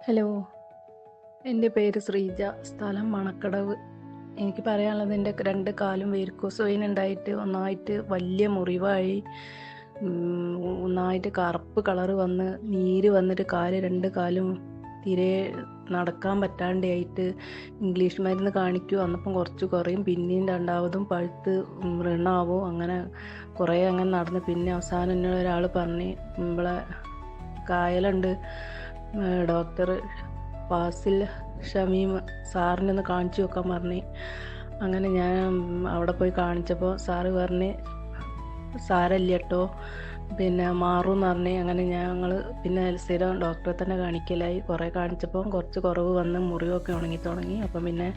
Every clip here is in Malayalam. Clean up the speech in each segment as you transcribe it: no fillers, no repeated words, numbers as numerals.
ഹലോ, എൻ്റെ പേര് ശ്രീജ, സ്ഥലം മണക്കടവ്. എനിക്ക് പറയാനുള്ളത്, എൻ്റെ രണ്ട് കാലും വെരിക്കോസ് വെയിൻ ഉണ്ടായിട്ട് ഒന്നായിട്ട് വലിയ മുറിവായി. ഒന്നായിട്ട് കറുപ്പ് കളറ് വന്ന് നീര് വന്നിട്ട് രണ്ട് കാലും തീരെ നടക്കാൻ പറ്റാണ്ടായിട്ട് ഇംഗ്ലീഷ് മരുന്ന് കാണിക്കും. അന്നപ്പം കുറച്ച് കുറയും, പിന്നെയും രണ്ടാമതും പഴുത്ത് വ്രണാവും. അങ്ങനെ കുറേ അങ്ങനെ നടന്ന് പിന്നെ അവസാനം എന്നോട് ഒരാൾ പറഞ്ഞ്, നമ്മളെ കായലുണ്ട് ഡോക്ടർ ഫാസിൽ ഷമീം സാറിനെ ഒന്ന് കാണിച്ചു നോക്കാൻ പറഞ്ഞ്. അങ്ങനെ ഞാൻ അവിടെ പോയി കാണിച്ചപ്പോൾ സാറ് പറഞ്ഞ് സാരമില്ല കേട്ടോ, പിന്നെ മാറും എന്ന് പറഞ്ഞ്. അങ്ങനെ ഞങ്ങൾ പിന്നെ സ്ഥിരം ഡോക്ടറെ തന്നെ കാണിക്കലായി. കുറേ കാണിച്ചപ്പോൾ കുറച്ച് കുറവ് വന്ന് മുറിവൊക്കെ ഉണങ്ങി തുടങ്ങി. അപ്പം പിന്നെ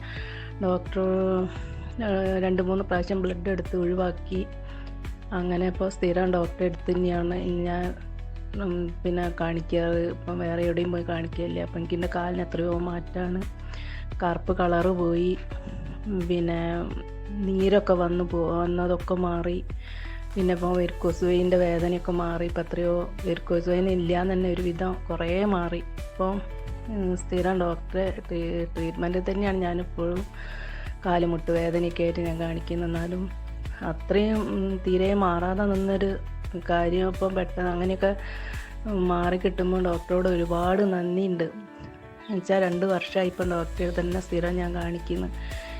ഡോക്ടർ 2-3 പ്രാവശ്യം ബ്ലഡ് എടുത്ത് ഒഴിവാക്കി. അങ്ങനെ ഇപ്പോൾ സ്ഥിരം ഡോക്ടറെ അടുത്ത് തന്നെയാണ് ഞാൻ പിന്നെ കാണിക്കാറ്. ഇപ്പം വേറെ എവിടെയും പോയി കാണിക്കില്ല. അപ്പം എനിക്ക് എൻ്റെ കാലിന് എത്രയോ മാറ്റമാണ്. കറുപ്പ് കളറ് പോയി, പിന്നെ നീരൊക്കെ വന്നതൊക്കെ മാറി. പിന്നെ ഇപ്പോൾ വെരിക്കോസ് വെയിൻ്റെ വേദനയൊക്കെ മാറി. ഇപ്പം എത്രയോ വെരിക്കോസ് വെയിൻ ഇല്ലയെന്ന് തന്നെ ഒരുവിധം കുറേ മാറി. ഇപ്പോൾ സ്ഥിരം ഡോക്ടറെ ട്രീറ്റ്മെൻറ്റ് തന്നെയാണ് ഞാനിപ്പോഴും. കാലുമുട്ട് വേദനയൊക്കെ ആയിട്ട് ഞാൻ കാണിക്കുന്നത്. എന്നാലും അത്രയും തീരെ മാറാതെ നിന്നൊരു കാര്യം ഇപ്പം പെട്ടെന്ന് അങ്ങനെയൊക്കെ മാറി കിട്ടുമ്പോൾ ഡോക്ടറോട് ഒരുപാട് നന്ദിയുണ്ട്. എന്നുവെച്ചാൽ 2 വർഷമായി ഇപ്പം ഡോക്ടറെ തന്നെ സ്ഥിരം ഞാൻ കാണിക്കുന്നു.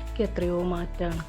എനിക്ക് എത്രയോ മാറ്റമാണ്.